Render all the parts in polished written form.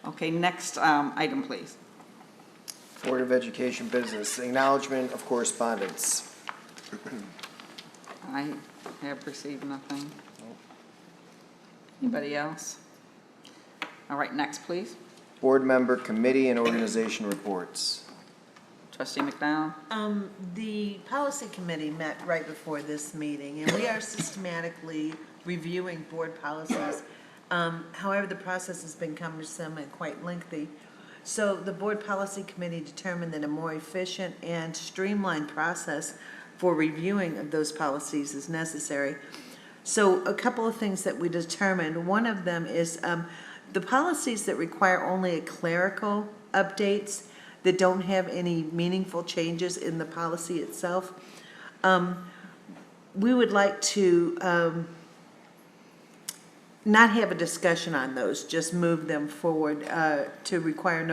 Okay, next item, please. Board of Education business, acknowledgement of correspondence. I have received nothing. Anybody else? All right, next, please. Board member committee and organization reports. Trustee McDowell? The policy committee met right before this meeting, and we are systematically reviewing board policies. However, the process has been cumbersome and quite lengthy. So the board policy committee determined that a more efficient and streamlined process for reviewing of those policies is necessary. So a couple of things that we determined, one of them is the policies that require only a clerical updates that don't have any meaningful changes in the policy itself. We would like to not have a discussion on those, just move them forward to require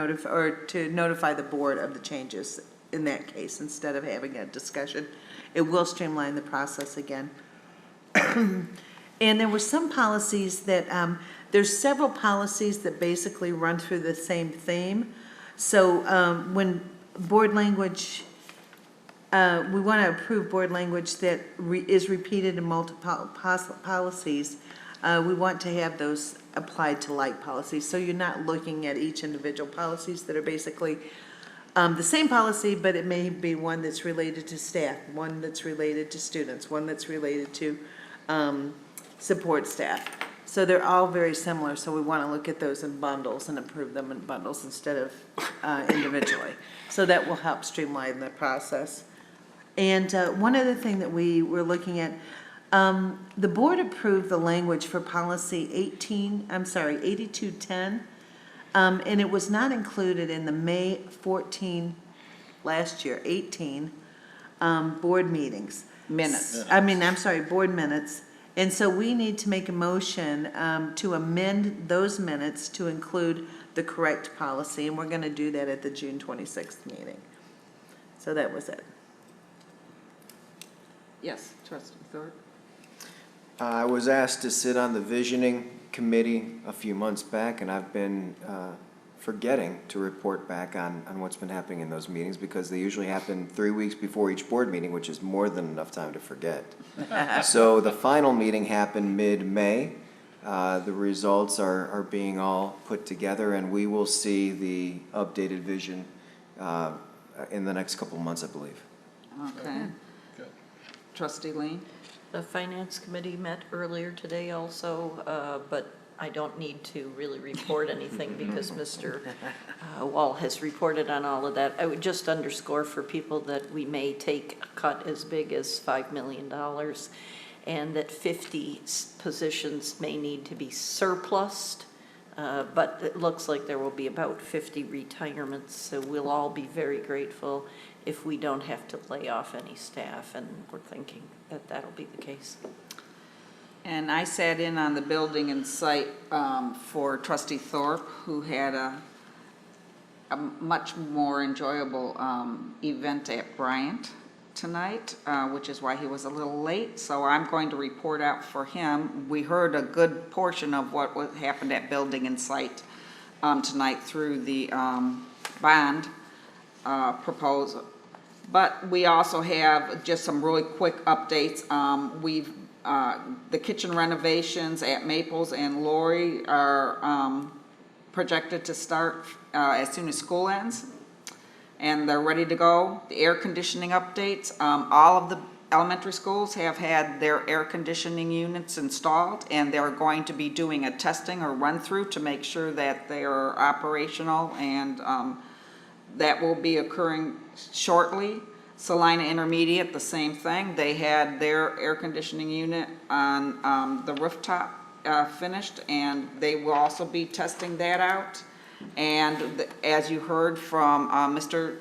to notify the board of the changes in that case instead of having a discussion. It will streamline the process again. And there were some policies that, there's several policies that basically run through the same theme. So when board language, we want to approve board language that is repeated in multiple policies, we want to have those applied to like policies. So you're not looking at each individual policies that are basically the same policy, but it may be one that's related to staff, one that's related to students, one that's related to support staff. So they're all very similar, so we want to look at those in bundles and approve them in bundles instead of individually. So that will help streamline the process. And one other thing that we were looking at, the board approved the language for policy 8210, and it was not included in the May 14 last year, 18 board meetings. Minutes. Board minutes. And so we need to make a motion to amend those minutes to include the correct policy, and we're going to do that at the June 26th meeting. So that was it. Yes, Trustee Thorpe? I was asked to sit on the visioning committee a few months back, and I've been forgetting to report back on what's been happening in those meetings because they usually happen 3 weeks before each board meeting, which is more than enough time to forget. So the final meeting happened mid-May. The results are being all put together, and we will see the updated vision in the next couple of months, I believe. Okay. Good. Trustee Lean? The Finance Committee met earlier today also, but I don't need to really report anything because Mr. Wall has reported on all of that. I would just underscore for people that we may take a cut as big as $5 million and that 50 positions may need to be surplused, but it looks like there will be about 50 retirements, so we'll all be very grateful if we don't have to lay off any staff, and we're thinking that that'll be the case. And I sat in on the building and site for Trustee Thorpe, who had a much more enjoyable event at Bryant tonight, which is why he was a little late. So I'm going to report out for him. We heard a good portion of what happened at building and site tonight through the bond proposal. But we also have just some really quick updates. The kitchen renovations at Maples and Lori are projected to start as soon as school ends, and they're ready to go. The air conditioning updates, all of the elementary schools have had their air conditioning units installed, and they're going to be doing a testing or run through to make sure that they are operational, and that will be occurring shortly. Salina Intermediate, the same thing. They had their air conditioning unit on the rooftop finished, and they will also be testing that out. And as you heard from Mr.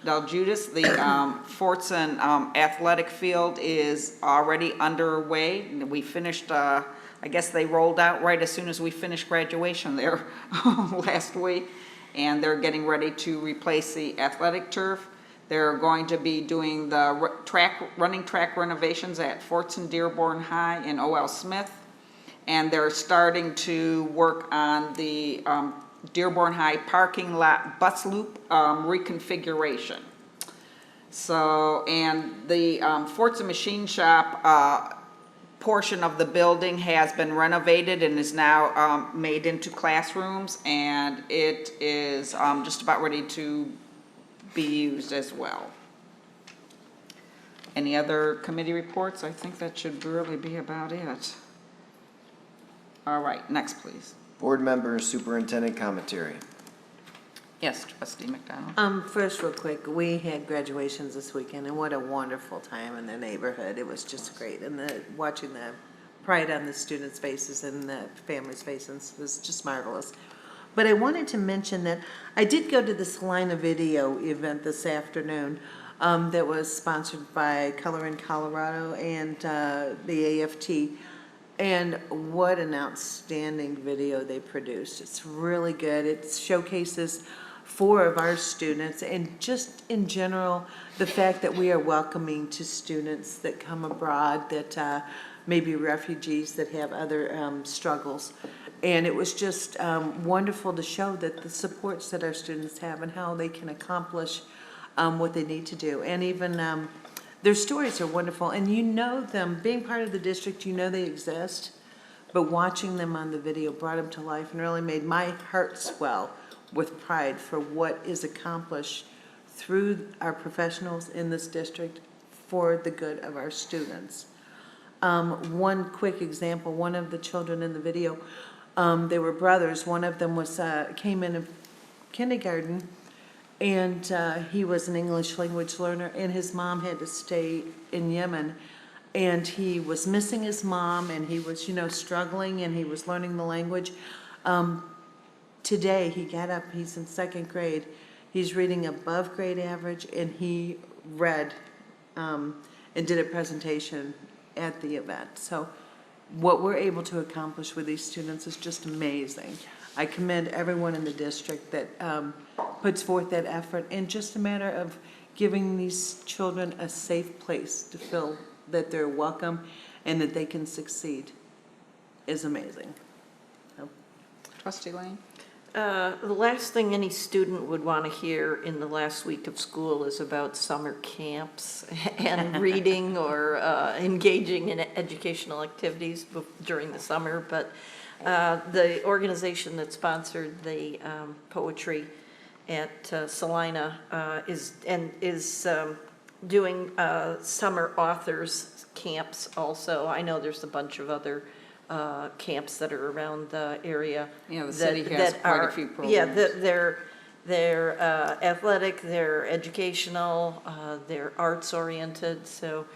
Del Judas, the Fortson athletic field is already underway. We finished, I guess they rolled out right as soon as we finished graduation there last week, and they're getting ready to replace the athletic turf. They're going to be doing the running track renovations at Fortson, Dearborn High, and O.L. Smith. And they're starting to work on the Dearborn High parking lot bus loop reconfiguration. So, and the Forts and Machine Shop portion of the building has been renovated and is now made into classrooms, and it is just about ready to be used as well. Any other committee reports? I think that should really be about it. All right, next, please. Board members, superintendent commentary. Yes, Trustee McDonald. First, real quick, we had graduations this weekend, and what a wonderful time in the neighborhood. It was just great, and watching the pride on the students' faces and the families' faces was just marvelous. But I wanted to mention that I did go to the Salina Video event this afternoon that was sponsored by Color in Colorado and the AFT. And what an outstanding video they produced. It's really good. It showcases 4 of our students, and just in general, the fact that we are welcoming to students that come abroad, that may be refugees that have other struggles. And it was just wonderful to show that the supports that our students have and how they can accomplish what they need to do. And even their stories are wonderful, and you know them, being part of the district, you know they exist, but watching them on the video brought them to life and really made my heart swell with pride for what is accomplished through our professionals in this district for the good of our students. One quick example, one of the children in the video, they were brothers. One of them came in kindergarten, and he was an English language learner, and his mom had to stay in Yemen, and he was missing his mom, and he was, struggling, and he was learning the language. Today, he got up, he's in 2nd grade, he's reading above grade average, and he read and did a presentation at the event. So what we're able to accomplish with these students is just amazing. I commend everyone in the district that puts forth that effort, and just a matter of giving these children a safe place to feel that they're welcome and that they can succeed is amazing. Trustee Lane? The last thing any student would want to hear in the last week of school is about summer camps and reading or engaging in educational activities during the summer. But the organization that sponsored the poetry at Salina is doing summer authors camps also. I know there's a bunch of other camps that are around the area. Yeah, the city has quite a few programs. Yeah, they're athletic, they're educational, they're arts oriented. So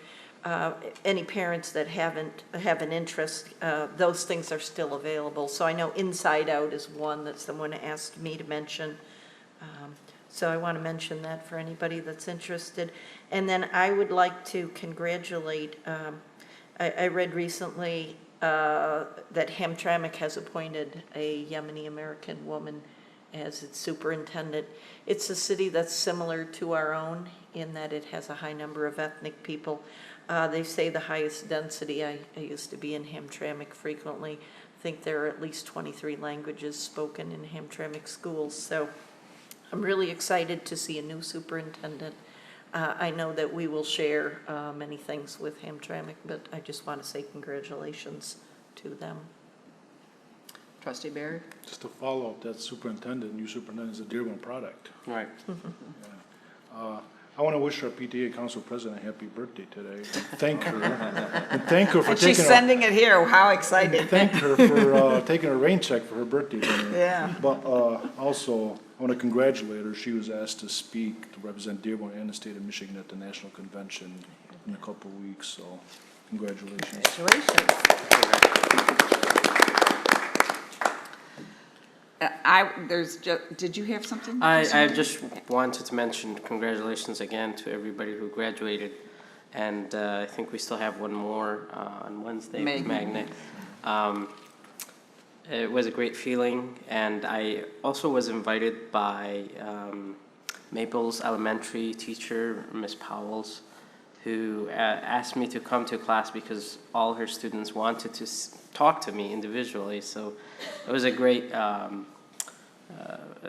any parents that have an interest, those things are still available. So I know Inside Out is one that someone asked me to mention. So I want to mention that for anybody that's interested. And then I would like to congratulate, I read recently that Hamtramck has appointed a Yemeni American woman as its superintendent. It's a city that's similar to our own in that it has a high number of ethnic people. They say the highest density. I used to be in Hamtramck frequently. I think there are at least 23 languages spoken in Hamtramck schools. So I'm really excited to see a new superintendent. I know that we will share many things with Hamtramck, but I just want to say congratulations to them. Trustee Barry? Just to follow up, that superintendent, new superintendent is a Dearborn product. Right. Yeah. I want to wish our PTA council president a happy birthday today. Thank her. And thank her for And she's taking sending it here. How exciting. thank her for taking a rain check for her birthday today. Yeah. But also, I want to congratulate her. She was asked to speak to represent Dearborn and the state of Michigan at the national convention in a couple of weeks. So, congratulations. Did you have something? I just wanted to mention congratulations again to everybody who graduated. And I think we still have one more on Wednesday with Magnet. It was a great feeling. And I also was invited by Maples Elementary teacher, Miss Powell's, who asked me to come to class because all her students wanted to talk to me individually. So it was a great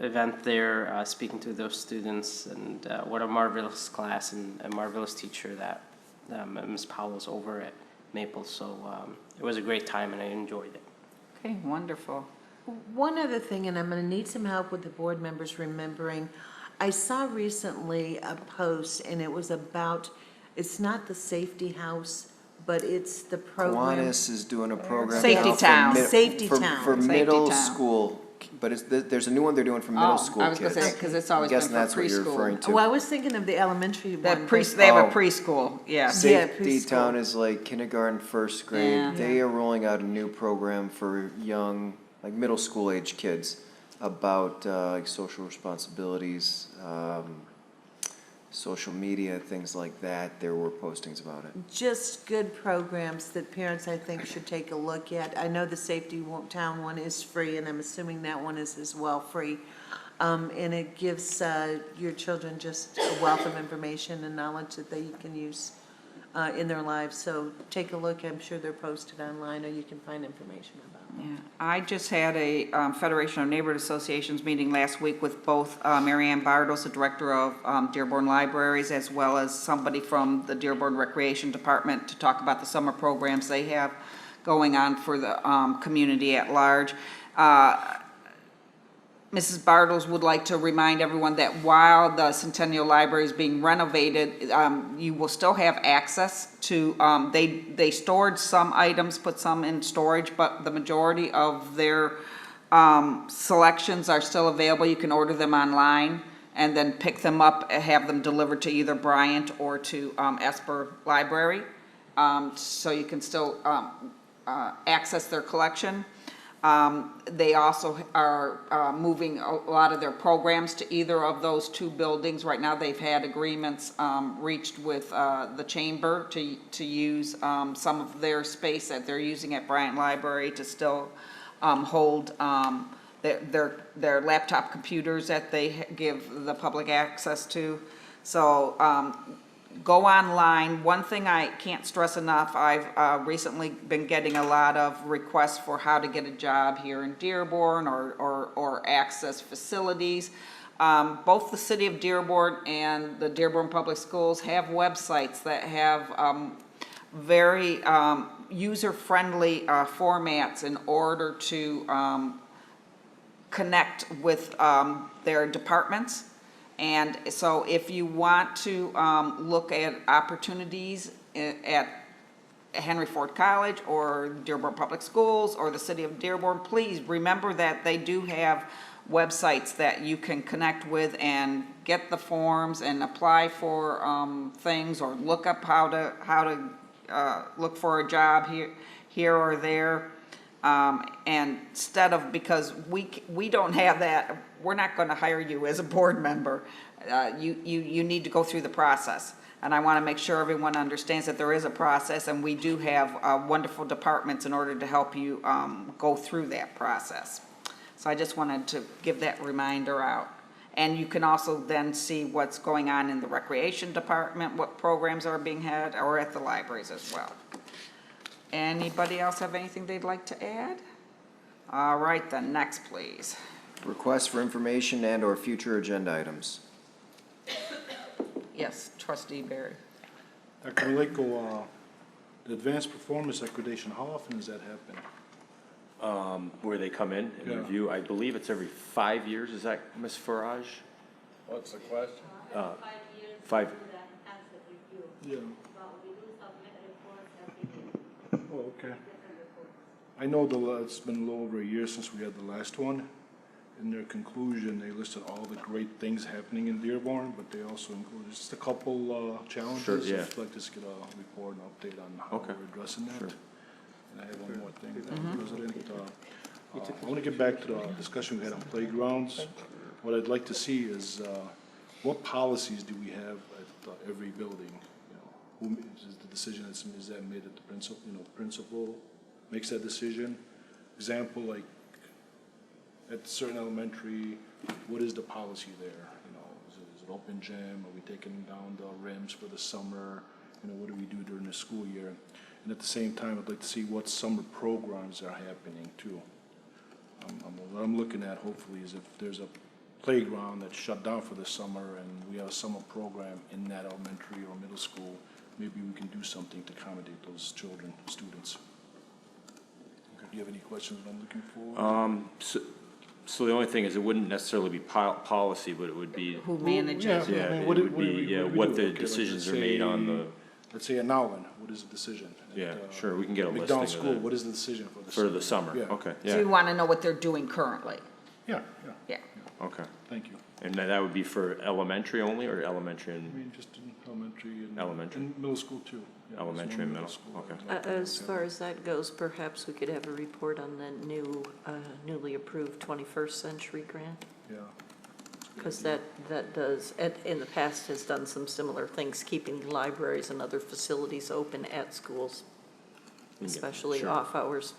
event there, speaking to those students, and what a marvelous class and a marvelous teacher that Ms. Powell's over at Maple. So it was a great time, and I enjoyed it. Okay, wonderful. One other thing, and I'm going to need some help with the board members remembering, I saw recently a post, and it was about, it's not the safety house, but it's the program. Kiwanis is doing a program. Safety now for Town. mid- Safety for- Town. For Safety middle Town. school, but there's a new one they're doing for middle school Oh, I was kids. gonna say, because it's always I'm been guessing for that's what you're referring preschool. to. Well, I was thinking of the elementary one. but- They have a Oh. preschool, yeah. Safety preschool. Town is like kindergarten, first Yeah. grade. They are rolling out a new program for young, like middle school age kids about like social responsibilities, social media, things like that. There were postings about it. Just good programs that parents, I think, should take a look at. I know the Safety Town one is free, and I'm assuming that one is as well free. And it gives your children just a wealth of information and knowledge that they can use in their lives. So take a look. I'm sure they're posted online, or you can find information about them. Yeah, I just had a Federation of Neighborhood Associations meeting last week with both Mary Ann Bartles, the director of Dearborn Libraries, as well as somebody from the Dearborn Recreation Department to talk about the summer programs they have going on for the community at large. Mrs. Bartles would like to remind everyone that while the Centennial Library is being renovated, you will still have access to, they stored some items, put some in storage, but the majority of their selections are still available. You can order them online and then pick them up and have them delivered to either Bryant or to Esper Library. So you can still access their collection. They also are moving a lot of their programs to either of those two buildings. Right now, they've had agreements reached with the chamber to use some of their space that they're using at Bryant Library to still hold their laptop computers that they give the public access to. So go online. One thing I can't stress enough, I've recently been getting a lot of requests for how to get a job here in Dearborn or access facilities. Both the city of Dearborn and the Dearborn Public Schools have websites that have very user-friendly formats in order to connect with their departments. And so if you want to look at opportunities at Henry Ford College or Dearborn Public Schools or the city of Dearborn, please remember that they do have websites that you can connect with and get the forms and apply for things, or look up how to look for a job here or there. And instead of, because we don't have that, we're not going to hire you as a board member. You need to go through the process. And I want to make sure everyone understands that there is a process, and we do have wonderful departments in order to help you go through that process. So I just wanted to give that reminder out. And you can also then see what's going on in the recreation department, what programs are being had, or at the libraries as well. Anybody else have anything they'd like to add? All right, then, next, please. Requests for information and/or future agenda items. Yes, trustee Barry. Dr. Maleko, the advanced performance accreditation, how often does that happen? Where they come in and Yeah. review, I believe it's every 5 years, is that Ms. Farage? What's the question? 5 5 years. Yeah. Oh, okay. I know it's been a little over a year since we had the last one. In their conclusion, they listed all the great things happening in Dearborn, but they also included just a couple challenges. Sure, yeah. I'd like to just get a report and update on how Okay. we're addressing that. Sure. And I have one more thing, Madam President. I want to get back to the discussion we had on playgrounds. What I'd like to see is what policies do we have at every building? You know, who is the decision, is that made at the principal, principal makes that decision? Example, like at certain elementary, what is the policy there? You know, is it open gym? Are we taking down the rims for the summer? You know, what do we do during the school year? And at the same time, I'd like to see what summer programs are happening too. What I'm looking at hopefully is if there's a playground that's shut down for the summer, and we have a summer program in that elementary or middle school, maybe we can do something to accommodate those children, students. Okay, do you have any questions that I'm looking for? So the only thing is, it wouldn't necessarily be policy, but it would be, Who manages? Yeah, I yeah, mean, it what do- would what do be, we- yeah, what do we what do? the Okay, like, decisions are let's made on say- the, Let's say in Alvin, what is the decision? yeah, At, sure, we can get a listing McDonald of School, that what is the decision for the for the summer, Yeah. okay, So you yeah, want to know what they're doing currently? Yeah, yeah, Yeah. okay. thank you. And that would be for elementary only, or elementary I and, mean, just in elementary and. Elementary. And middle school too. Yeah, there's Elementary one and middle, school okay. I'd like to As have. far as that goes, perhaps we could have a report on the newly approved 21st Century Grant? Yeah. Because that does, in the past, has done some similar things, keeping libraries and other facilities open at schools, Yeah, especially sure. off hours.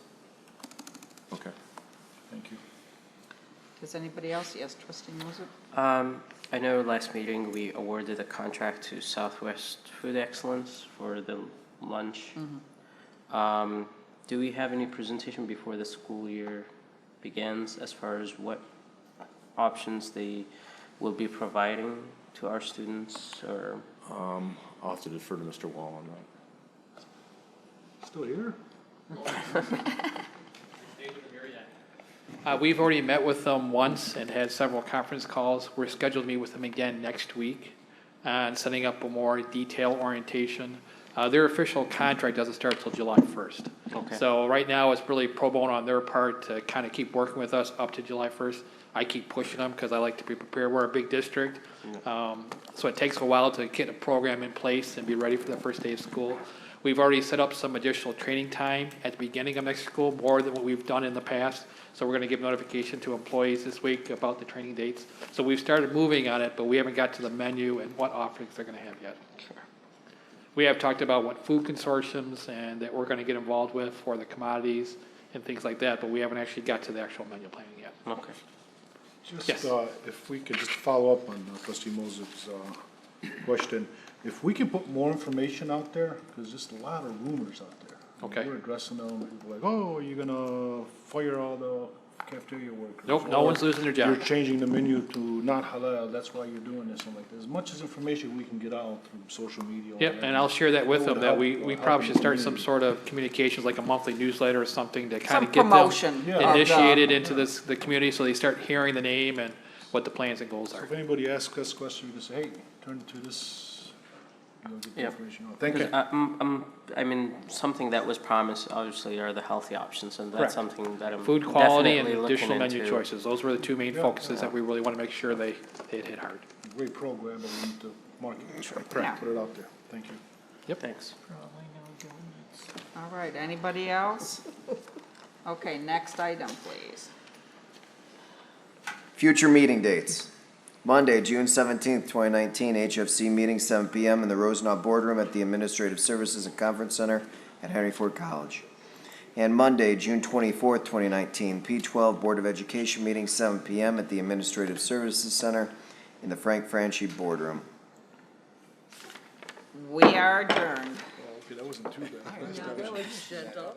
Okay. Thank you. Does anybody else? Yes, trustee Moser? I know last meeting we awarded a contract to Southwest Food Excellence for the lunch. Do we have any presentation before the school year begins as far as what options they will be providing to our students, or? I'll have to defer to Mr. Wall on that. Still here? We've already met with them once and had several conference calls. We're scheduled to meet with them again next week on setting up a more detailed orientation. Their official contract doesn't start till July 1st. Okay. So right now, it's really pro bono on their part to kind of keep working with us up to July 1st. I keep pushing them because I like to be prepared. We're a big district. So it takes a while to get a program in place and be ready for the first day of school. We've already set up some additional training time at the beginning of next school, more than what we've done in the past. So we're going to give notification to employees this week about the training dates. So we've started moving on it, but we haven't got to the menu and what offerings they're going to have yet. We have talked about what food consortiums and that we're going to get involved with for the commodities and things like that, but we haven't actually got to the actual menu planning yet. Okay. Just, Yes. if we could just follow up on trustee Moses' question. If we can put more information out there, because there's just a lot of rumors out there. Okay. We're addressing them, people are like, oh, are you gonna fire all the cafeteria workers? Nope, no Or one's losing their job. You're changing the menu to not halal, that's why you're doing this, and like, as much as information we can get out through social media. or Yep, whatever, and I'll share that with it them, would that help, we help probably the should start some community. sort of communications, like a monthly newsletter or something to kind Some of get them promotion. Yeah. of the- initiated into the community, so they start hearing the name and what the plans and goals So are. if anybody asks us questions, we can say, hey, turn to this, get the Yep. information out. Thank you. I mean, something that was promised, obviously, are the healthy options, and Correct. that's something that I'm Food quality and definitely looking additional menu into. choices, those were the two main Yeah. focuses that we really want to make sure they hit hard. Great program, but we need to market it. Correct. Put it out there. Thank you. Yep. Thanks. All right, anybody else? Okay, next item, please. Future meeting dates. Monday, June 17th, 2019, HFC meeting, 7 PM in the Rosenau Boardroom at the Administrative Services and Conference Center at Henry Ford College. And Monday, June 24th, 2019, P12 Board of Education meeting, 7 PM at the Administrative Services Center in the Frank Franchi Boardroom. We are adjourned. Okay, that wasn't too bad. That was gentle.